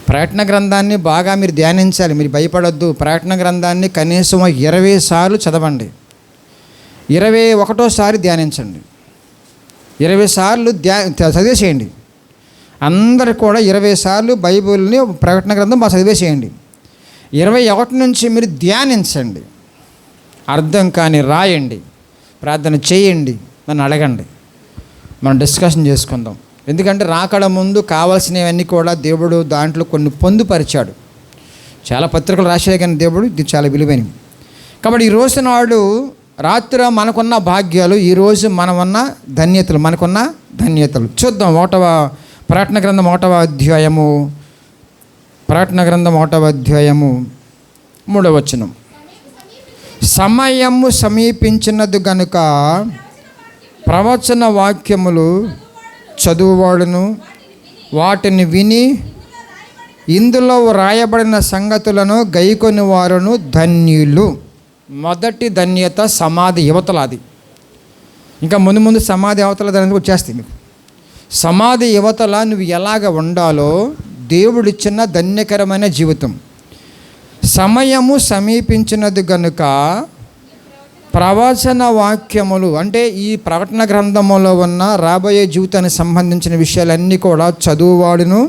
ప్రకటన గ్రంథాన్ని బాగా మీరు ధ్యానించాలి. మీరు భయపడొద్దు. ప్రకటన గ్రంథాన్ని కనీసం 20 సార్లు చదవండి. 21సారి ధ్యానించండి. 20 సార్లు చదివేసేయండి. అందరు కూడా 20 సార్లు బైబిల్ని ప్రకటన గ్రంథం బాగా చదివేసేయండి. 21 నుంచి మీరు ధ్యానించండి. అర్థం కాని రాయండి, ప్రార్థన చేయండి, నన్ను అడగండి, మనం డిస్కషన్ చేసుకుందాం. ఎందుకంటే రాకడ ముందు కావాల్సినవన్నీ కూడా దేవుడు దాంట్లో కొన్ని పొందుపరిచాడు. చాలా పత్రికలు రాసే కానీ దేవుడు ఇది చాలా విలువైనవి. కాబట్టి ఈ రోజు నాడు రాత్రి మనకున్న భాగ్యాలు, ఈరోజు మనకున్న ధన్యతలు చూద్దాం. ప్రకటన గ్రంథం 1వ అధ్యాయము 3వ వచనం. సమయము సమీపించినది గనుక ప్రవచన వాక్యములు చదువువాడును వాటిని విని ఇందులో రాయబడిన సంగతులను గైకొని వారును ధన్యులు. మొదటి ధన్యత సమాధి యువతలాది. ఇంకా ముందు సమాధి అవతల దానికి వచ్చేస్తాయి మీకు. సమాధి యువతల నువ్వు ఎలాగ ఉండాలో దేవుడిచ్చిన ధన్యకరమైన జీవితం. సమయము సమీపించినది గనుక ప్రవచన వాక్యములు అంటే ఈ ప్రకటన గ్రంథములో ఉన్న రాబోయే జీవితానికి సంబంధించిన విషయాలన్నీ కూడా చదువువాడును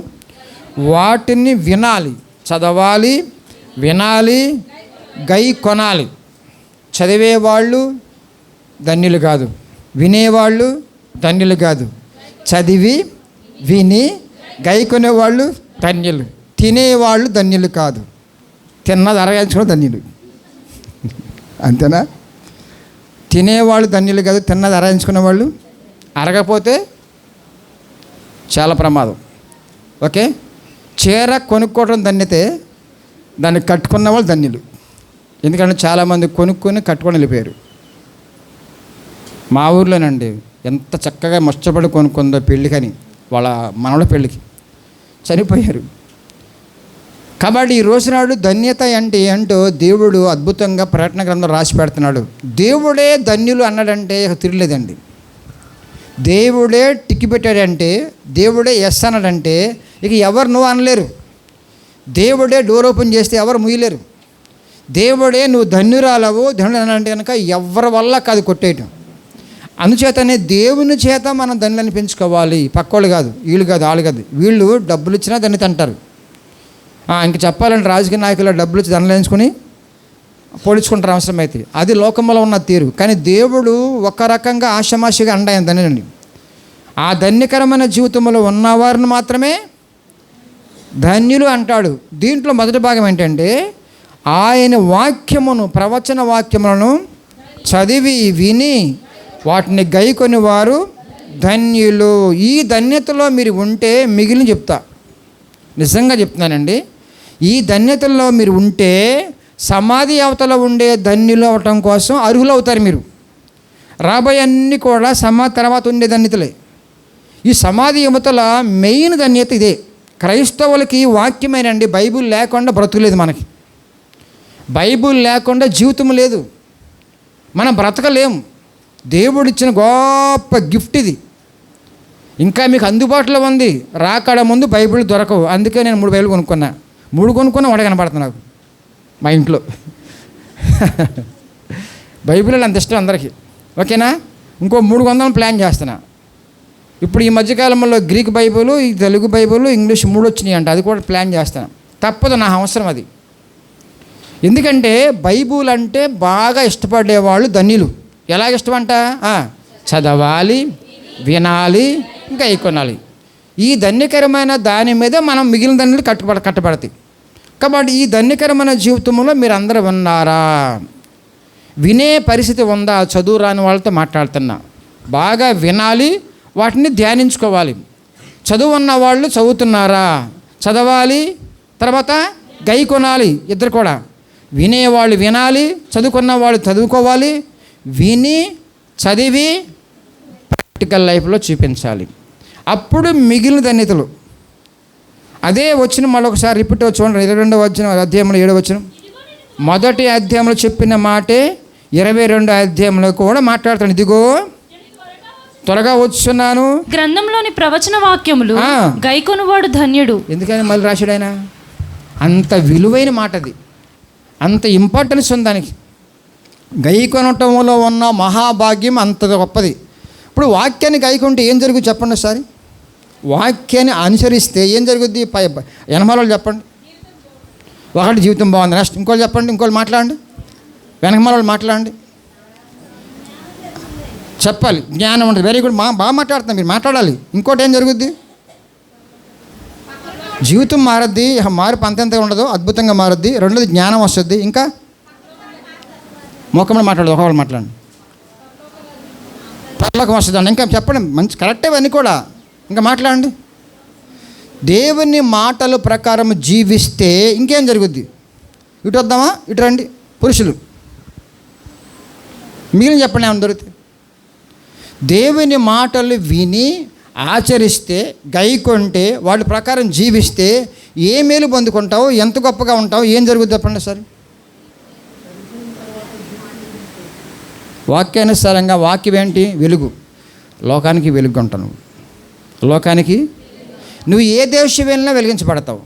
వాటిని వినాలి, చదవాలి, వినాలి, గై కొనాలి. చదివేవాళ్ళు ధన్యులు కాదు, వినేవాళ్ళు ధన్యులు కాదు. చదివి విని గై కొనేవాళ్ళు ధన్యులు, తినేవాళ్ళు ధన్యులు కాదు. తిన్నది అరగించుకోవడం ధన్యులు, అంతేనా? తినేవాళ్ళు ధన్యులు కాదు, తిన్నది అరగించుకునే వాళ్ళు. అరగపోతే చాలా ప్రమాదం. ఓకే, చీర కొనుక్కోవడం ధన్యతే, దాన్ని కట్టుకున్న వాళ్ళు ధన్యులు. ఎందుకంటే చాలామంది కొనుక్కొని కట్టుకొని వెళ్ళిపోయారు. మా ఊర్లోనండి ఎంత చక్కగా ముష్టపడి కొనుక్కుందో పెళ్ళికని, వాళ్ళ మనవల పెళ్ళికి చనిపోయారు. కాబట్టి ఈ రోజునాడు ధన్యత అంటే ఏంటో దేవుడు అద్భుతంగా ప్రకటన గ్రంథం రాసి పెడుతున్నాడు. దేవుడే ధన్యులు అన్నాడంటే తిరగలేదండి. దేవుడే టిక్కి పెట్టాడంటే, దేవుడే ఎస్ అన్నాడంటే ఇక ఎవరు నువ్వు అనలేరు. దేవుడే డోర్ ఓపెన్ చేస్తే ఎవరు ముయ్యలేరు. దేవుడే నువ్వు ధన్యురాలవు ధన్యుడు అంటే కనుక ఎవరి వల్ల కాదు కొట్టేయటం. అందుచేతనే దేవుని చేత మనం ధన్యులను పెంచుకోవాలి. పక్కోళ్ళు కాదు, వీళ్ళు కాదు, వాళ్ళు కాదు. వీళ్ళు డబ్బులు ఇచ్చినా ధన్యత అంటారు. ఇంక చెప్పాలంటే రాజకీయ నాయకులు డబ్బులు ఇచ్చి దండలేంచుకొని పోల్చుకుంటారు అవసరమైతే. అది లోకంలో ఉన్న తీరు. కానీ దేవుడు ఒక రకంగా ఆషమాషిగా అండాయన ధన్యులని. ఆ ధన్యకరమైన జీవితంలో ఉన్నవారిని మాత్రమే ధన్యులు అంటాడు. దీంట్లో మొదటి భాగం ఏంటంటే ఆయన వాక్యమును, ప్రవచన వాక్యములను చదివి విని వాటిని గైకొని వారు ధన్యులు. ఈ ధన్యతలో మీరు ఉంటే మిగిలిన చెప్తా, నిజంగా చెప్తున్నానండి. ఈ ధన్యతల్లో మీరు ఉంటే సమాధి అవతల ఉండే ధన్యులు అవటం కోసం అర్హులు అవుతారు మీరు. రాబోయే అన్నీ కూడా సమాధి తర్వాత ఉండే ధన్యతలే. ఈ సమాధి అవతల మెయిన్ ధన్యత ఇదే. క్రైస్తవులకి వాక్యమేనండి. బైబిల్ లేకుండా బ్రతుకులేదు మనకి. బైబిల్ లేకుండా జీవితం లేదు, మనం బ్రతకలేము. దేవుడిచ్చిన గొప్ప గిఫ్ట్ ఇది. ఇంకా మీకు అందుబాటులో ఉంది. రాకడ ముందు బైబిల్ దొరకవు. అందుకే నేను 3 బైబిల్ కొనుక్కున్నా. 3 కొనుక్కున్నా ఒకటే కనపడుతుంది నాకు మా ఇంట్లో. బైబిల్ అంత ఇష్టం అందరికీ. ఓకేనా? ఇంకో 300 ప్లాన్ చేస్తున్నా. ఇప్పుడు ఈ మధ్యకాలంలో గ్రీక్ బైబిల్, ఈ తెలుగు బైబిల్, ఇంగ్లీష్ 3 వచ్చినాయి అంట. అది కూడా ప్లాన్ చేస్తాను. తప్పదు, నా అవసరం అది. ఎందుకంటే బైబిల్ అంటే బాగా ఇష్టపడేవాళ్ళు ధన్యులు. ఎలాగ ఇష్టమంట? చదవాలి, వినాలి, ఇంకా కొనాలి. ఈ ధన్యకరమైన దాని మీద మనం మిగిలిన ధన్యులు కట్టబడతాయి. కాబట్టి ఈ ధన్యకరమైన జీవితంలో మీరు అందరూ ఉన్నారా? వినే పరిస్థితి ఉందా? చదువు రాని వాళ్ళతో మాట్లాడుతున్నా. బాగా వినాలి, వాటిని ధ్యానించుకోవాలి. చదువు ఉన్న వాళ్ళు చదువుతున్నారా? చదవాలి, తర్వాత గై కొనాలి. ఇద్దరు కూడా. వినేవాళ్ళు వినాలి, చదువుకున్న వాళ్ళు చదువుకోవాలి. విని చదివి ప్రాక్టికల్ లైఫ్లో చూపించాలి. అప్పుడు మిగిలిన ధన్యతలు. అదే వచ్చిన మరొకసారి రిపీట్ చూడండి. 22వ అధ్యాయంలో 7వ వచనం. మొదటి అధ్యాయంలో చెప్పిన మాటే 22వ అధ్యాయంలో కూడా మాట్లాడుతాను. ఇదిగో త్వరగా వచ్చున్నాను. గ్రంథంలోని ప్రవచన వాక్యములు గైకొనువాడు ధన్యుడు. ఎందుకని మళ్ళీ రాశాడు ఆయన? అంత విలువైన మాట అది, అంత ఇంపార్టెన్స్ ఉంది దానికి. గైకొనటంలో ఉన్న మహాభాగ్యం అంత గొప్పది. ఇప్పుడు వాక్యాన్ని గైకొంటే ఏం జరుగుతుంది చెప్పండి ఒకసారి. వాక్యాన్ని అనుసరిస్తే ఏం జరుగుద్ది? వెనకాల వాళ్ళు చెప్పండి. ఒకటి జీవితం బాగుంది, నెక్స్ట్ ఇంకోటి చెప్పండి, ఇంకోటి మాట్లాడండి, వెనకమాల వాళ్ళు మాట్లాడండి, చెప్పాలి. జ్ఞానం ఉంటుంది. వెరీ గుడ్, బాగా మాట్లాడుతున్నారు, మీరు మాట్లాడాలి. ఇంకోటి ఏం జరుగుద్ది? జీవితం మారద్ది, మార్పు అంతంతగా ఉండదు, అద్భుతంగా మారద్ది. రెండోది జ్ఞానం వస్తుంది. ఇంకా మొక్కమని మాట్లాడదు, ఒకవేళ మాట్లాడండి, పర్లోకం వస్తుందండి. ఇంకా చెప్పండి, మంచి కరెక్టే అన్నీ కూడా. ఇంకా మాట్లాడండి. దేవుని మాటల ప్రకారం జీవిస్తే ఇంకేం జరుగుద్ది? ఇటు వద్దామా, ఇటు రండి పురుషులు, మిగిలిన చెప్పండి ఏమైనా దొరుకుతుంది. దేవుని మాటలు విని ఆచరిస్తే, గైకొంటే, వాళ్ళ ప్రకారం జీవిస్తే ఏ మేలు పొందుకుంటావు, ఎంత గొప్పగా ఉంటావు, ఏం జరుగుద్ది చెప్పండి సరే. వాక్యానుసారంగా వాక్యం ఏంటి? వెలుగు. లోకానికి వెలుగు ఉంటావు నువ్వు. లోకానికి నువ్వు ఏ దేశం వెళ్ళినా వెలిగించబడతావు.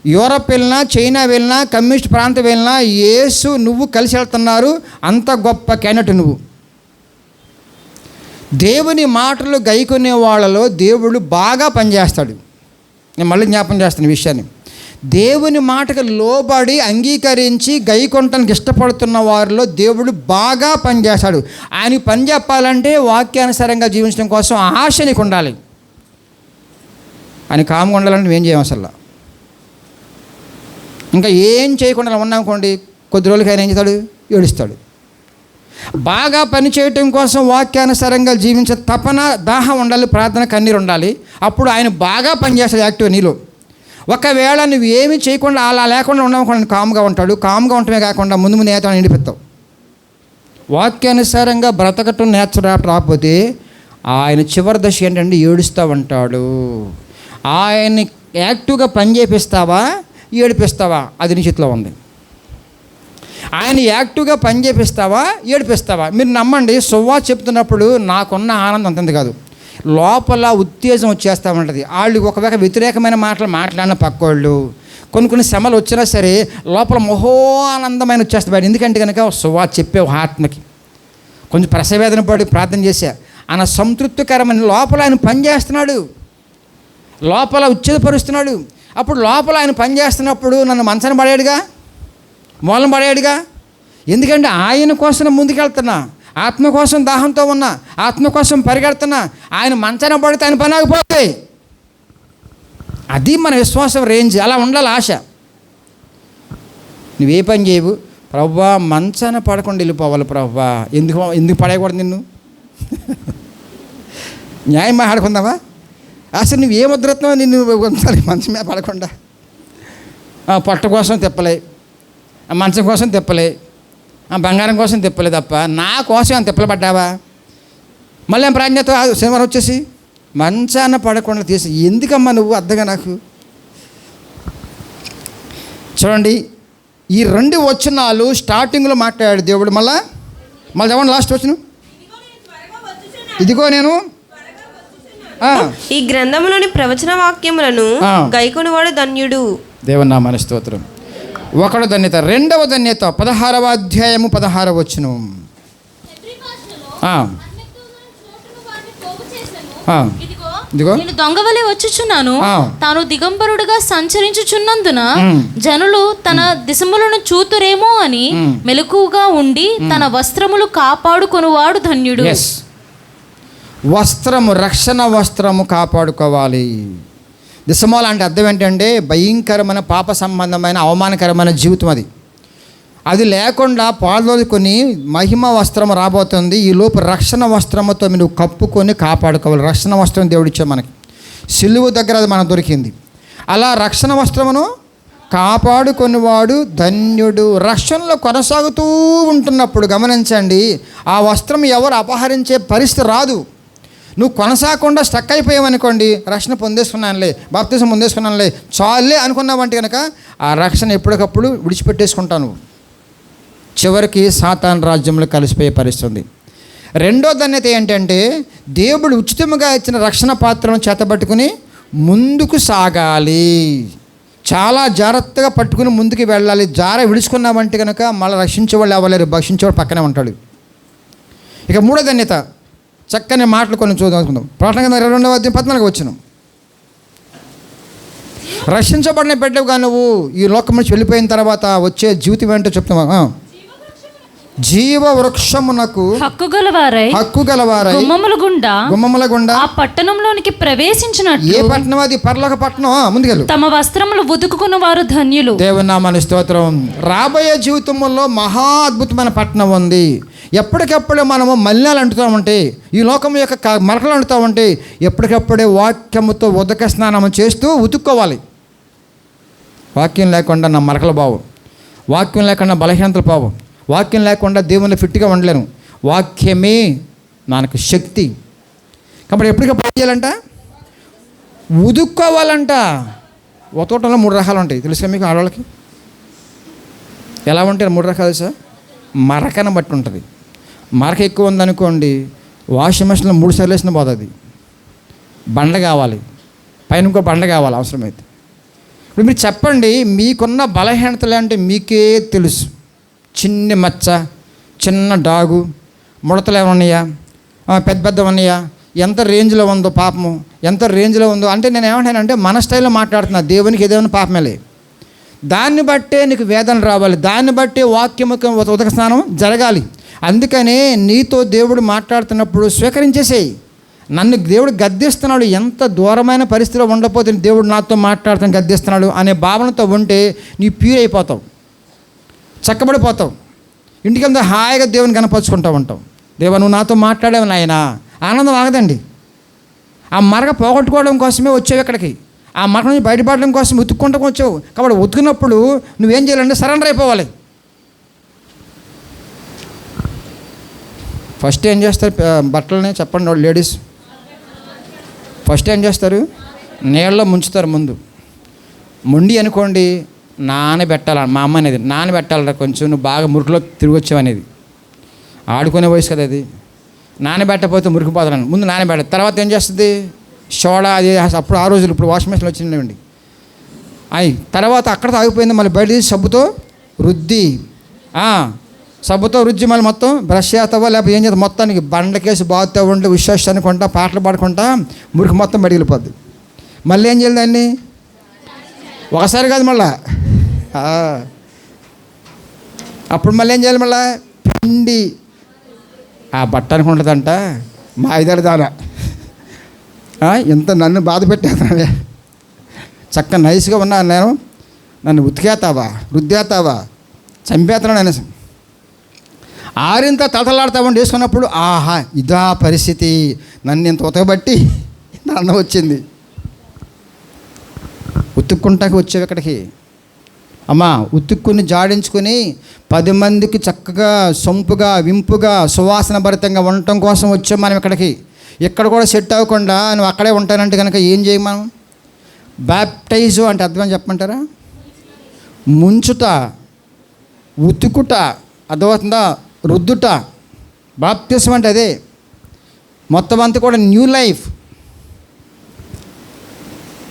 యూరప్ వెళ్ళినా, చైనా వెళ్ళినా, కమ్యూనిస్ట్ ప్రాంతం వెళ్ళినా యేసు నువ్వు కలిసి వెళ్తున్నారు. అంత గొప్ప క్యాండిడేట్ నువ్వు. దేవుని మాటలు గైకొనే వాళ్ళలో దేవుడు బాగా పనిచేస్తాడు. నేను మళ్ళీ జ్ఞాపం చేస్తాను ఈ విషయాన్ని. దేవుని మాటకు లోబడి అంగీకరించి గైకొనటానికి ఇష్టపడుతున్న వారిలో దేవుడు బాగా పనిచేస్తాడు. ఆయన పని చెప్పాలంటే వాక్యానుసారంగా జీవించడం కోసం ఆశ నీకు ఉండాలి. ఆయన కామ్గా ఉండాలంటే నువ్వేం చేయం అసలు. ఇంకా ఏం చేయకుండా ఉన్నామనుకోండి, కొద్ది రోజులకి ఆయన ఏం చేస్తాడు? ఏడుస్తాడు. బాగా పని చేయటం కోసం వాక్యానుసారంగా జీవించే తపన, దాహం ఉండాలి, ప్రార్థన, కన్నీరు ఉండాలి. అప్పుడు ఆయన బాగా పనిచేస్తాడు యాక్టివ్ నీలో. ఒకవేళ నువ్వు ఏమీ చేయకుండా అలా లేకుండా ఉండకుండా కామ్గా ఉంటాడు. కామ్గా ఉండటమే కాకుండా ముందు ముందు నేత నిండిపెత్తావు. వాక్యానుసారంగా బ్రతకటం నేర్చురాట రాకపోతే ఆయన చివరి దశ ఏంటంటే ఏడుస్తూ ఉంటాడు. ఆయన్ని యాక్టివ్గా పని చేపిస్తావా, ఏడిపిస్తావా, అది నీ చేతిలో ఉంది. ఆయన యాక్టివ్గా పని చేపిస్తావా, ఏడిపిస్తావా? మీరు నమ్మండి, సువ్వా చెప్తున్నప్పుడు నాకున్న ఆనందం అంతంది కాదు, లోపల ఉత్తేజం వచ్చేస్తూ ఉంటుంది. వాళ్ళు ఒకవేళ వ్యతిరేకమైన మాటలు మాట్లాడిన పక్కోళ్ళు, కొన్ని శ్రమలు వచ్చినా సరే లోపల మహోనందమైన వచ్చేస్తాయి. ఎందుకంటే కనుక సువ్వా చెప్పే ఆత్మకి కొంచెం ప్రసవేదన పడి ప్రార్థన చేశా, ఆయన సంతృప్తికరమైన లోపల ఆయన పని చేస్తున్నాడు, లోపల ఉచ్ఛేదపరుస్తున్నాడు. అప్పుడు లోపల ఆయన పని చేస్తున్నప్పుడు నన్ను మంచాన పడేడుగా, మూలం పడేడుగా. ఎందుకంటే ఆయన కోసం ముందుకెళ్తున్నా, ఆత్మ కోసం దాహంతో ఉన్నా, ఆత్మ కోసం పరిగెడుతున్నా. ఆయన మంచాన పడితే ఆయన పని ఆగిపోతాయి. అది మన విశ్వాసం రేంజ్. అలా ఉండాలి ఆశ. నువ్వే పని చేయవు, ప్రభువా మంచాన పడకుండా వెళ్ళిపోవాలి ప్రభువా, ఎందుకు పడేయకూడదు నిన్ను? న్యాయం మాట్లాడుకుందామా? అసలు నువ్వు ఏ ముద్రత్నావు నిన్ను ఉంచాలి మంచం మీద పడకుండా? పొట్ట కోసం తిప్పలే, మంచం కోసం తిప్పలే, బంగారం కోసం తిప్పలే తప్ప నా కోసం అని తిప్పలు పడ్డావా? మళ్ళీ ఏం ప్రాజ్ఞత శనివారం వచ్చేసి మంచాన పడకుండా తీసి ఎందుకమ్మా నువ్వు అర్థంగా నాకు. చూడండి, ఈ 2 వచనాలు స్టార్టింగ్లో మాట్లాడాడు దేవుడు. మళ్ళీ చదవండి లాస్ట్ వచనం. ఇదిగో నేను ఈ గ్రంథములోని ప్రవచన వాక్యములను గైకొనువాడు ధన్యుడు. దేవుని నామమున స్తోత్రం. ఒకడు ధన్యత. రెండవ ధన్యత 16వ అధ్యాయము 16వ వచనం. ఇదిగో నేను దొంగవలే వచ్చుచున్నాను, తాను దిగంబరుడుగా సంచరించుచున్నందున జనులు తన దిశములను చూతురేమో అని మెలకుగా ఉండి తన వస్త్రములు కాపాడుకొనువాడు ధన్యుడు. వస్త్రము, రక్షణ వస్త్రము కాపాడుకోవాలి. దిశమాల అంటే అర్థం ఏంటంటే భయంకరమైన పాప సంబంధమైన అవమానకరమైన జీవితం. అది లేకుండా పాల్గొని మహిమ వస్త్రం రాబోతుంది. ఈ లోపు రక్షణ వస్త్రముతో నువ్వు కప్పుకొని కాపాడుకోవాలి. రక్షణ వస్త్రం దేవుడిచ్చా మనకి, సిలువు దగ్గర అది మనకు దొరికింది. అలా రక్షణ వస్త్రమును కాపాడుకొనివాడు ధన్యుడు. రక్షణలో కొనసాగుతూ ఉంటున్నప్పుడు గమనించండి, ఆ వస్త్రం ఎవరు అపహరించే పరిస్థితి రాదు. నువ్వు కొనసాగకుండా స్టక్ అయిపోయావనుకోండి, రక్షణ పొందేసుకున్నానులే, బాప్తిజం పొందేసుకున్నానులే, చాలే అనుకున్నావంటే కనుక ఆ రక్షణ ఎప్పటికప్పుడు విడిచిపెట్టేసుకుంటాను. చివరికి సాతాను రాజ్యంలో కలిసిపోయే పరిస్థితి ఉంది. రెండో ధన్యత ఏంటంటే దేవుడు ఉచితంగా ఇచ్చిన రక్షణ పాత్రను చేతబట్టుకుని ముందుకు సాగాలి. చాలా జాగ్రత్తగా పట్టుకుని ముందుకు వెళ్ళాలి. విడుచుకున్నామంటే కనుక మళ్ళీ రక్షించేవాళ్ళు అవ్వలేరు, భక్షించేవాడు పక్కనే ఉంటాడు. ఇక మూడో ధన్యత, చక్కని మాటలు కొన్ని చూద్దాం. ప్రకటన గ్రంథం 22వ అధ్యాయం 14వ వచనం. రక్షించబడిన బిడ్డవుగా నువ్వు ఈ లోకం నుంచి వెళ్ళిపోయిన తర్వాత వచ్చే జీవితం ఏంటో చెప్తున్నా. జీవ వృక్షమునకు హక్కుగలవారై గుమ్మముల గుండా ఆ పట్టణంలోనికి ప్రవేశించినట్లు. ఏ పట్టణం అది? పరలోక పట్టణం. ముందుకెళ్ళు. తమ వస్త్రములు ఉతుకుకున్న వారు ధన్యులు. దేవుని నామానికి స్తోత్రం. రాబోయే జీవితంలో మహా అద్భుతమైన పట్టణం ఉంది. ఎప్పటికప్పుడే మనము మలినాలు అంటుతూ ఉంటే, ఈ లోకం యొక్క మరకలు అంటుతూ ఉంటే, ఎప్పటికప్పుడే వాక్యముతో ఉదక స్నానం చేస్తూ ఉతుక్కోవాలి. వాక్యం లేకుండా నా మరకలు బావు, వాక్యం లేకుండా బలహీనతలు పావు, వాక్యం లేకుండా దేవుని ఫిట్గా ఉండలేను. వాక్యమే మనకు శక్తి. కాబట్టి ఎప్పటికప్పుడు ఏం చేయాలంట? ఉదుక్కోవాలంట. ఉతకటంలో 3 రకాలు ఉంటాయి, తెలుసా మీకు? ఆడవాళ్ళకి ఎలా ఉంటాయి 3 రకాలు సార్? మరకను బట్టి ఉంటుంది. మరక ఎక్కువ ఉందనుకోండి, వాషింగ్ మెషిన్లో 3 సార్లు వేసిన పోతుంది. బండ కావాలి, పైన ఇంకో బండ కావాలి అవసరమైతే. ఇప్పుడు మీరు చెప్పండి, మీకున్న బలహీనతలు అంటే మీకే తెలుసు. చిన్న మచ్చ, చిన్న డాగు, ముడతలు ఏమన్నాయా, పెద్ద ఉన్నాయా, ఎంత రేంజ్లో ఉందో పాపము, ఎంత రేంజ్లో ఉందో. అంటే నేను ఏమంటానంటే మన స్టైల్లో మాట్లాడుతున్నా. దేవునికి ఏదేమైనా పాపమేలే. దాన్ని బట్టే నీకు వేదన రావాలి, దాన్ని బట్టే వాక్యముఖ ఉదక స్నానం జరగాలి. అందుకనే నీతో దేవుడు మాట్లాడుతున్నప్పుడు స్వీకరించేసేయి. నన్ను దేవుడు గద్దిస్తున్నాడు, ఎంత దూరమైన పరిస్థితిలో ఉండకపోతే దేవుడు నాతో మాట్లాడుతాను, గద్దిస్తున్నాడు అనే భావనతో ఉంటే నీ ప్యూర్ అయిపోతావు, చక్కబడిపోతావు. ఇంటికి వెళ్తే హాయిగా దేవుని కనపరుచుకుంటూ ఉంటావు. దేవా నువ్వు నాతో మాట్లాడావు నాయనా. ఆనందం ఆగదండి. ఆ మరక పోగొట్టుకోవడం కోసమే వచ్చావు ఇక్కడికి. ఆ మరక నుంచి బయటపడడం కోసం ఉతుక్కుంటూ వచ్చావు. కాబట్టి ఉతుకున్నప్పుడు నువ్వేం చేయాలంటే సరెండర్ అయిపోవాలి. ఫస్ట్ ఏం చేస్తారు? బట్టలని చెప్పండి వాళ్ళు లేడీస్. ఫస్ట్ ఏం చేస్తారు? నీళ్ళలో ముంచుతారు. ముందు మొండి అనుకోండి, నానబెట్టాలి. మా అమ్మ అనేది నానబెట్టాలరా కొంచెం, నువ్వు బాగా మురికిలో తిరిగి వచ్చావు అనేది. ఆడుకునే వయసు కదా అది. నానబెట్టకపోతే మురికిపోతాను. ముందు నానబెట్టాలి. తర్వాత ఏం చేస్తుంది? సోడా అది అప్పుడు ఆ రోజులు, ఇప్పుడు వాషింగ్ మెషిన్లో వచ్చిందండి. తర్వాత అక్కడ ఆగిపోయింది. మళ్ళీ బయట తీసి సబ్బుతో రుద్ది, సబ్బుతో రుద్ది మళ్ళీ మొత్తం బ్రష్ చేస్తావా, లేకపోతే ఏం చేస్తావు, మొత్తానికి బండకేసి బాగుతూ ఉండి విశ్వాస అనుకుంటా పాటలు పాడుకుంటా మురికి మొత్తం బయటకెళ్ళిపోద్ది. మళ్ళీ ఏం చేయాలి దాన్ని? ఒకసారి కాదు మళ్ళా. అప్పుడు మళ్ళీ ఏం చేయాలి? మళ్ళీ పిండి ఆ బట్ట అనుకుంటుందంట మా 5 దాన ఎంత నన్ను బాధ పెట్టేస్తావే, చక్కగా నైస్గా ఉన్నాను నేను, నన్ను ఉతికేస్తావా, రుద్దేస్తావా, చంపేస్తున్నాను అనేసి ఆరింత తలతలాడతామని వేసుకున్నప్పుడు ఆహా ఇదా పరిస్థితి, నన్ను ఇంత ఉతకబట్టి నన్ను వచ్చింది. ఉతుక్కుంటాకి వచ్చేవి ఇక్కడికి. అమ్మా ఉతుక్కుని జాడించుకొని 10 మందికి చక్కగా సొంపుగా వింపుగా సువాసన భరితంగా ఉండటం కోసం వచ్చాం మనం ఇక్కడికి. ఇక్కడ కూడా సెట్ అవ్వకుండా నువ్వు అక్కడే ఉంటానంటే కనుక ఏం చేయం మనం? బ్యాప్టైజు అంటే అర్థం చెప్పమంటారా? ముంచుట, ఉతుకుట, అర్థమవుతుందా? రుద్దుట. బాప్తిసం అంటే అదే. మొత్తం అంతా కూడా న్యూ లైఫ్.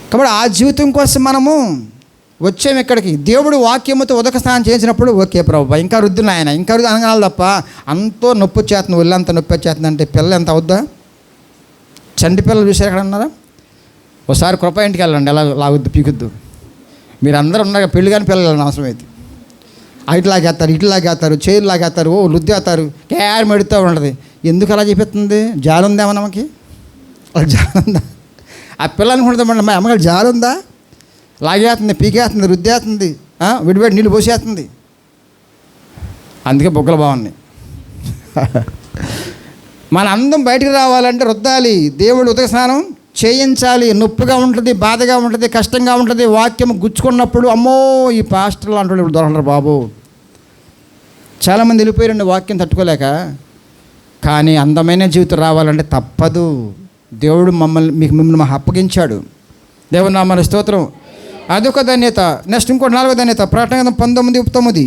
కాబట్టి ఆ జీవితం కోసం మనము వచ్చాము ఇక్కడికి. దేవుడు వాక్యముతో ఉదక స్నానం చేసినప్పుడు ఓకే ప్రభు ఇంకా రుద్దును ఆయన, ఇంకా రుద్దు అనగాలి తప్ప అంతో నొప్పి వచ్చేస్తుంది, ఒళ్ళంతా నొప్పి వచ్చేస్తుంది అంటే పిల్ల ఎంత అవుద్దా? చంటి పిల్లలు చూసారు ఎక్కడ ఉన్నారా? ఒకసారి కృప ఇంటికి వెళ్ళండి, ఎలా లాగుద్దు పీకుద్దు. మీరు అందరూ ఉన్నారు పెళ్ళి కానీ పిల్లలు అవసరం అయితే ఇటు లాగేస్తారు, చైర్లు లాగేస్తారు, రుద్దేస్తారు, క్యార్ మెడుతూ ఉంటుంది. ఎందుకు అలా చెప్పేస్తుంది? జాలుందేమో మనకి? అలా జాలుందా? ఆ పిల్ల అనుకుంటుంది మా అమ్మగారు జాలుందా? లాగేస్తుంది, పీకేస్తుంది, రుద్దేస్తుంది, విడివేడి నీళ్ళు పోసేస్తుంది. అందుకే బొగ్గలు బాగున్నాయి. మన అందం బయటకు రావాలంటే రుద్దాలి. దేవుడు ఉదక స్నానం చేయించాలి. నొప్పిగా ఉంటుంది, బాధగా ఉంటుంది, కష్టంగా ఉంటుంది. వాక్యం గుచ్చుకున్నప్పుడు అమ్మో ఈ పాస్టర్లు అంటూ ఇప్పుడు దొరకరు బాబు. చాలామంది వెళ్ళిపోయారండి వాక్యం తట్టుకోలేక. కానీ అందమైన జీవితం రావాలంటే తప్పదు. దేవుడు మిమ్మల్ని మాకు అప్పగించాడు. దేవుని నామమున స్తోత్రం. అదొక ధన్యత. నెక్స్ట్ ఇంకోటి 4వ ధన్యత. ప్రకటన 19:9.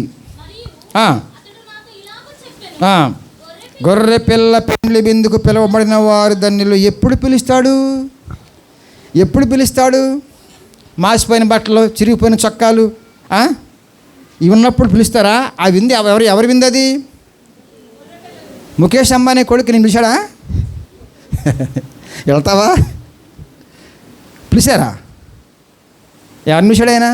గొర్రె పిల్ల పెండ్లి విందుకు పిలువబడిన వారు ధన్యులు. ఎప్పుడు పిలుస్తాడు? ఎప్పుడు పిలుస్తాడు? మాసిపోయిన బట్టలు, చిరిగిపోయిన చొక్కాలు ఇవి ఉన్నప్పుడు పిలుస్తారా? ఆ విందు ఎవరి విందు అది? ముఖేష్ అంబానీ కొడుకు నేను పిలిచాడా? వెళ్తావా? పిలిచారా? ఎవరిని పిలిచాడు ఆయన?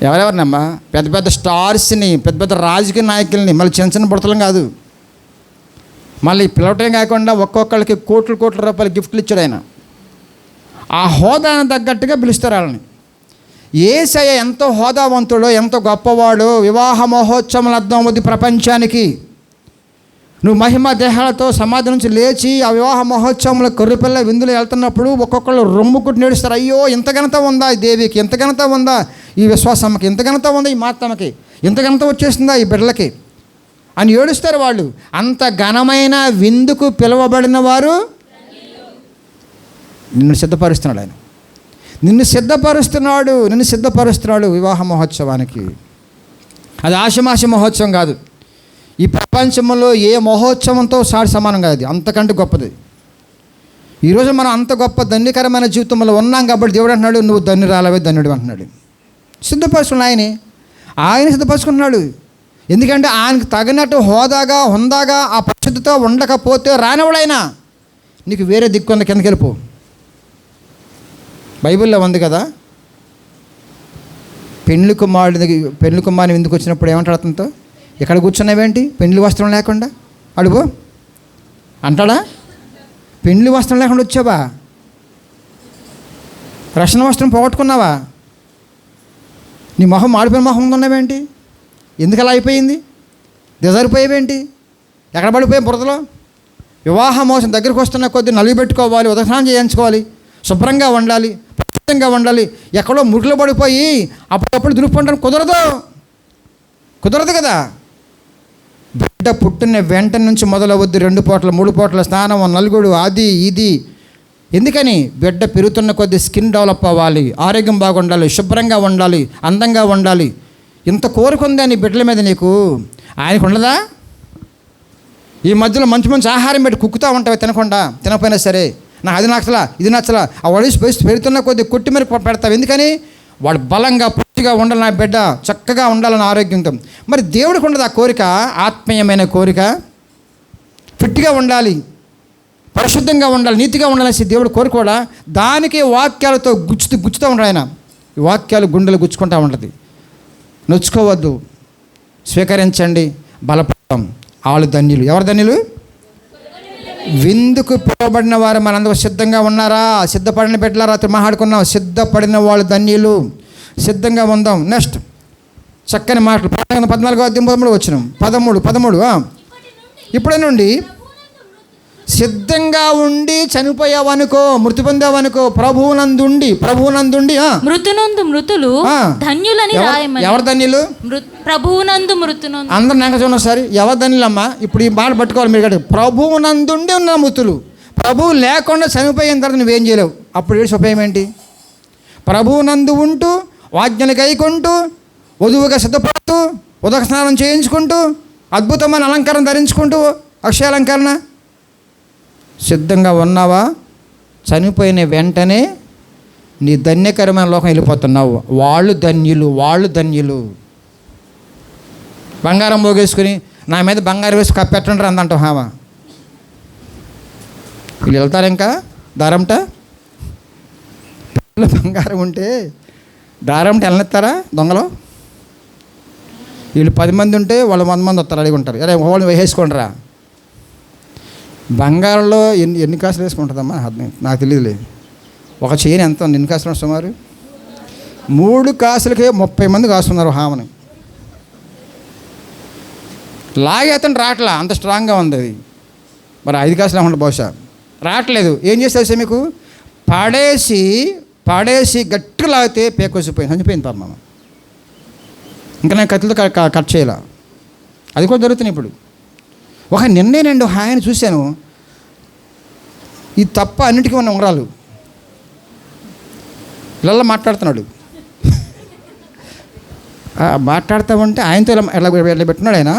ఎవరెవరినమ్మా? పెద్ద పెద్ద స్టార్స్ని, పెద్ద పెద్ద రాజకీయ నాయకుల్ని, మళ్ళీ చిన్న చిన్న బుడతలం కాదు. మళ్ళీ పిలవటం కాకుండా ఒక్కొక్కళ్ళకి కోట్ల రూపాయలు గిఫ్ట్లు ఇచ్చాడు ఆయన. ఆ హోదాను తగ్గట్టుగా పిలుస్తారు వాళ్ళని. యేసయ్య ఎంతో హోదావంతుడో, ఎంతో గొప్పవాడో. వివాహ మహోత్సవం అర్థం అవుతుంది ప్రపంచానికి. నువ్వు మహిమ దేహాలతో సమాధి నుంచి లేచి ఆ వివాహ మహోత్సవంలో కొర్రెపిల్ల విందులు వెళ్తున్నప్పుడు ఒక్కొక్కళ్ళు రొమ్ము కుట్టి నేడుస్తారు. అయ్యో, ఇంత ఘనత ఉందా ఈ దేవికి, ఇంత ఘనత ఉందా ఈ విశ్వాసమ్మకి, ఇంత ఘనత ఉందా ఈ మాతమ్మకి, ఇంత ఘనత వచ్చేస్తుందా ఈ బిడ్డలకి అని ఏడుస్తారు వాళ్ళు. అంత ఘనమైన విందుకు పిలువబడిన వారు. నిన్ను సిద్ధపరుస్తున్నాడు ఆయన. నిన్ను సిద్ధపరుస్తున్నాడు వివాహ మహోత్సవానికి. అది ఆషమాష మహోత్సవం కాదు. ఈ ప్రపంచంలో ఏ మహోత్సవంతో సమానం కాదు. అంతకంటే గొప్పది. ఈరోజు మనం అంత గొప్ప ధన్యకరమైన జీవితంలో ఉన్నాం కాబట్టి దేవుడు అంటున్నాడు, నువ్వు ధన్యురాలవే, ధన్యుడు అంటున్నాడు. సిద్ధపరుచుకున్నాడు ఆయన సిద్ధపరుచుకున్నాడు. ఎందుకంటే ఆయనకు తగినట్టు హుందాగా ఆ పరిశుద్ధితో ఉండకపోతే రానివాడైనా నీకు వేరే దిక్కు కిందకి వెళ్ళిపో. బైబిల్లో ఉంది కదా, పెళ్లి కుమారుని ఎందుకు వచ్చినప్పుడు ఏమంటాడు అతనితో? ఇక్కడ కూర్చున్నావేంటి పెళ్లి వస్త్రం లేకుండా? అడుగు అంటాడా? పెళ్లి వస్త్రం లేకుండా వచ్చావా? రక్షణ వస్త్రం పోగొట్టుకున్నావా? నీ మొహం మాడిపోయిన మొహం ఉన్నావేంటి? ఎందుకు అలా అయిపోయింది? దిగజారిపోయావేంటి? ఎక్కడ పడిపోయాం బురదలో? వివాహ మోసం దగ్గరికి వస్తున్న కొద్ది నలుగు పెట్టుకోవాలి, ఉదకస్నానం చేయించుకోవాలి, శుభ్రంగా ఉండాలి, ప్రశాంతంగా ఉండాలి. ఎక్కడో మురికిలో పడిపోయి అప్పుడప్పుడు దులుపుకుంటాను కుదరదు కదా. బిడ్డ పుట్టిన వెంటనే నుంచి మొదలవద్దు 2 పూటలు 3 పూటల స్నానం, నలుగుడు, అది ఇది. ఎందుకని? బిడ్డ పెరుగుతున్న కొద్ది స్కిన్ డెవలప్ అవ్వాలి, ఆరోగ్యం బాగుండాలి, శుభ్రంగా ఉండాలి, అందంగా ఉండాలి. ఇంత కోరిక ఉందా నీ బిడ్డల మీద నీకు? ఆయనకు ఉండదా? ఈ మధ్యలో మంచి ఆహారం పెట్టి కుక్కుతూ ఉంటావు, తినకపోయినా సరే. నాకు అది నచ్చలా, ఇది నచ్చలా. ఆ వయసు పెరుగుతున్న కొద్ది కొట్టి మరి పెడతావు. ఎందుకని? వాడు బలంగా పుష్టిగా ఉండాలి, నా బిడ్డ చక్కగా ఉండాలని ఆరోగ్యంతో. మరి దేవుడికి ఉండదు ఆ కోరిక? ఆత్మీయమైన కోరిక. ఫిట్గా ఉండాలి, పరిశుద్ధంగా ఉండాలి, నీతిగా ఉండాలనేసి దేవుడు కోరుకోడా? దానికి వాక్యాలతో గుచ్చుతూ ఉంటాడు ఆయన. ఈ వాక్యాలు గుండెలు గుచ్చుకుంటూ ఉంటుంది. నొచ్చుకోవద్దు, స్వీకరించండి, బలపడతాం. వాళ్ళు ధన్యులు. ఎవరు ధన్యులు? విందుకు పిలువబడిన వారు. మనందరూ సిద్ధంగా ఉన్నారా? సిద్ధపడిన బిడ్డలారా మాట్లాడుకున్నాం. సిద్ధపడిన వాళ్ళు ధన్యులు. సిద్ధంగా ఉందాం. నెక్స్ట్ చక్కని మాటలు 14 వచ్చినాం. 13 ఇప్పటి నుండి సిద్ధంగా ఉండి చనిపోయావనుకో, మృతి పొందావనుకో, ప్రభువునందుండి మృతులు ధన్యులని రాయమని. ఎవరు ధన్యులు? ప్రభువునందు మృతునందు. అందరూ నాకు చూడండి ఒకసారి. ఎవరు ధన్యులమ్మా? ఇప్పుడు ఈ మాట పట్టుకోవాలి మీరు. ప్రభువునందుండి ఉన్న మృతులు. ప్రభువు లేకుండా చనిపోయిన తర్వాత నువ్వేం చేయలేవు. అప్పుడు ఏడు ఉపయోగం ఏంటి? ప్రభువునందు ఉంటూ, ఆజ్ఞలు గైకుంటూ, వధువుగా సిద్ధపడుతూ, ఉదక స్నానం చేయించుకుంటూ, అద్భుతమైన అలంకారం ధరించుకుంటూ, అక్షయ అలంకరణ సిద్ధంగా ఉన్నావా? చనిపోయిన వెంటనే నీ ధన్యకరమైన లోకం వెళ్ళిపోతున్నావు. వాళ్ళు ధన్యులు. బంగారం పోగేసుకుని నా మీద బంగారం వేసి కప్పెట్టండి అందంటావు. హావా వీళ్ళు వెళ్తారు ఇంకా దారంట. బంగారం ఉంటే దారంట వెళ్ళనిస్తారా దొంగలు? వీళ్ళు 10 మంది ఉంటే వాళ్ళు 100 మంది వస్తారు, అడిగి ఉంటారు. అరే వాళ్ళు వేసేసుకోండిరా. బంగారంలో ఎన్ని కాసులు వేసుకుంటుందమ్మా? నాకు తెలియదులేదు. ఒక చైన్ ఎంత ఎన్ని కాసులు సుమారు? 3 కాసులకే 30 మంది కాస్తున్నారు హామని. లాగే అతను రావట్లా, అంత స్ట్రాంగ్గా ఉంది అది. మరి 5 కాసులు ఉంటుంది బహుశా. రావట్లేదు. ఏం చేస్తే మీకు పడేసి గట్టిగా లాగితే పేకొసిపోయింది, చనిపోయింది పాప. ఇంకా నేను కత్తితో కట్ చేయాల. అది కూడా జరుగుతుంది ఇప్పుడు. ఒక నిన్నేనండి ఆయన చూశాను. ఈ తప్ప అన్నిటికీ ఉన్న ఉంగరాలు పిల్లల్లో మాట్లాడుతున్నాడు. మాట్లాడుతూ ఉంటే ఆయనతో ఎలా పెట్టున్నాడు ఆయన.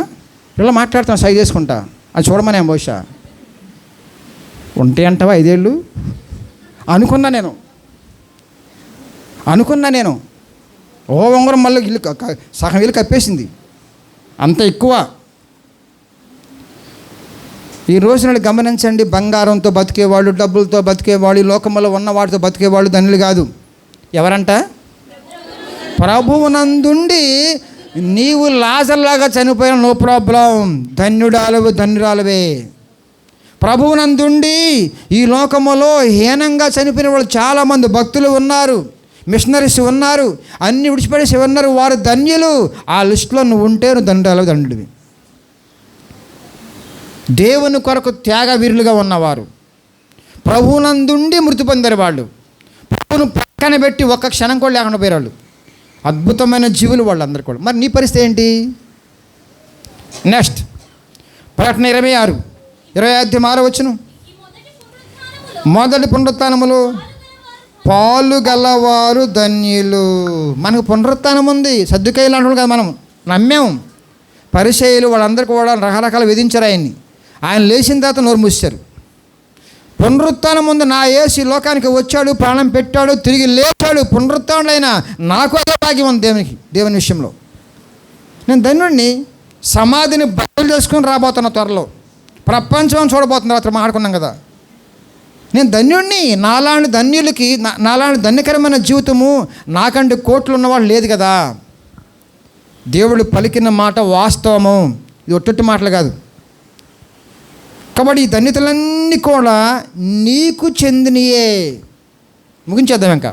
ఇలా మాట్లాడుతాను సై చేసుకుంటా, అది చూడమనే బహుశా ఉంటే అంటావా 5 ఏళ్ళు అనుకున్నా నేను. ఓ ఉంగరం మళ్ళీ ఇల్లు సగం ఇల్లు కప్పేసింది, అంత ఎక్కువ. ఈ రోజున గమనించండి, బంగారంతో బతికేవాళ్ళు, డబ్బులతో బతికేవాళ్ళు, ఈ లోకంలో ఉన్న వాటితో బతికేవాళ్ళు ధన్యులు కాదు. ఎవరంట? ప్రభువునందుండి నీవు లాజర్లాగా చనిపోయిన నో ప్రాబ్లం, ధన్యురాలవే. ప్రభువునందుండి ఈ లోకములో హీనంగా చనిపోయిన వాళ్ళు చాలామంది భక్తులు ఉన్నారు, మిషనరీస్ ఉన్నారు, అన్ని విడిచిపెట్టేసి ఉన్నారు, వారు ధన్యులు. ఆ లిస్టులో నువ్వు ఉంటే నువ్వు ధన్యుడివి. దేవుని కొరకు త్యాగవీరులుగా ఉన్నవారు, ప్రభువునందుండి మృతి పొందారు వాళ్ళు, ప్రభువును పక్కన పెట్టి ఒక్క క్షణం కూడా లేకుండా పోయారు. అద్భుతమైన జీవులు వాళ్ళందరూ కూడా. మరి నీ పరిస్థితి ఏంటి? నెక్స్ట్ ప్రకటన 26:6 మొదటి పునరుత్థానములో పాలు గలవారు ధన్యులు. మనకు పునరుత్థానం ఉంది, సద్దుకాయలు అంటున్నాడు కదా, మనం నమ్మాము. పరిసయ్యులు వాళ్ళందరూ కూడా రకరకాల విధించారు ఆయన్ని. ఆయన లేచిన తర్వాత నోరు మూసారు. పునరుత్థానం ఉంది, నా యేసు లోకానికి వచ్చాడు, ప్రాణం పెట్టాడు, తిరిగి లేచాడు, పునరుత్థానుడైన నాకు అదే భాగ్యం ఉంది దేవుని విషయంలో. నేను ధన్యుడిని. సమాధిని బయలు చేసుకుని రాబోతున్న త్వరలో, ప్రపంచం చూడబోతున్న రాత్రి మాట్లాడుకున్నాం కదా. నేను ధన్యుడిని. నాలాంటి ధన్యులకి, నాలాంటి ధన్యకరమైన జీవితము నాకంటే కోట్లు ఉన్నవాళ్ళు లేదు కదా. దేవుడు పలికిన మాట వాస్తవము, ఇది ఒట్టొట్టి మాటలు కాదు. కాబట్టి ఈ ధన్యతలన్నీ కూడా నీకు చెందినయే. ముగించేద్దాం ఇంకా.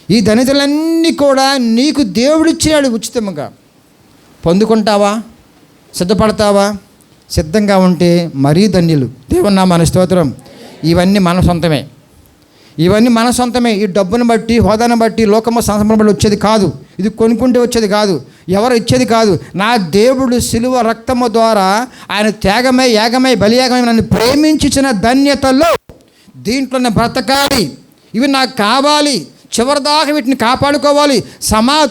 ఈ ధన్యతలన్నీ కూడా నీకు దేవుడిచ్చాడు ఉచితంగా. పొందుకుంటావా? సిద్ధపడతావా? సిద్ధంగా ఉంటే మరీ ధన్యులు. దేవుని నామానికి స్తోత్రం. ఇవన్నీ మన సొంతమే. ఈ డబ్బును బట్టి, హోదాను బట్టి, లోకము సంపదను బట్టి వచ్చేది కాదు. ఇది కొనుక్కుంటే వచ్చేది కాదు, ఎవరు ఇచ్చేది కాదు. నా దేవుడు శిలువ రక్తము ద్వారా ఆయన త్యాగమై, యాగమై, బలియాగమై నన్ను ప్రేమించిన ధన్యతలో దీంట్లోనే బ్రతకాలి. ఇవి నాకు కావాలి, చివరిదాకా వీటిని కాపాడుకోవాలి.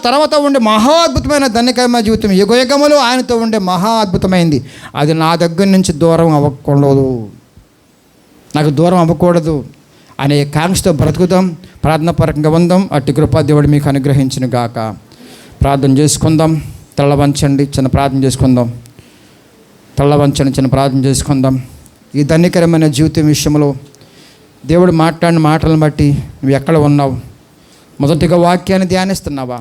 తర్వాత ఉండే మహా అద్భుతమైన ధన్యకరమైన జీవితం యుగయుగములు ఆయనతో ఉండే మహా అద్భుతమైంది. అది నా దగ్గర నుంచి దూరం అవ్వకూడదు, నాకు దూరం అవ్వకూడదు అనే కాంక్షతో బ్రతుకుతాం. ప్రార్థనాపరంగా ఉందాం. అట్టి కృపా దేవుడు మీకు అనుగ్రహించును గాక. ప్రార్థన చేసుకుందాం. తల్లవంచండి, చిన్న ప్రార్థన చేసుకుందాం. చిన్న ప్రార్థన చేసుకుందాం. ఈ ధన్యకరమైన జీవితం విషయంలో దేవుడు మాట్లాడిన మాటలను బట్టి నువ్వు ఎక్కడ ఉన్నావు? మొదటిగా వాక్యాన్ని ధ్యానిస్తున్నావా?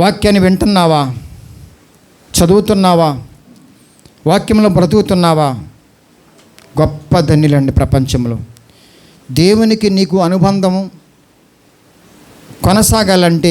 వాక్యాన్ని వింటున్నావా? చదువుతున్నావా? వాక్యంలో బ్రతుకుతున్నావా? గొప్ప ధన్యులండి ప్రపంచంలో. దేవునికి నీకు అనుబంధము కొనసాగాలంటే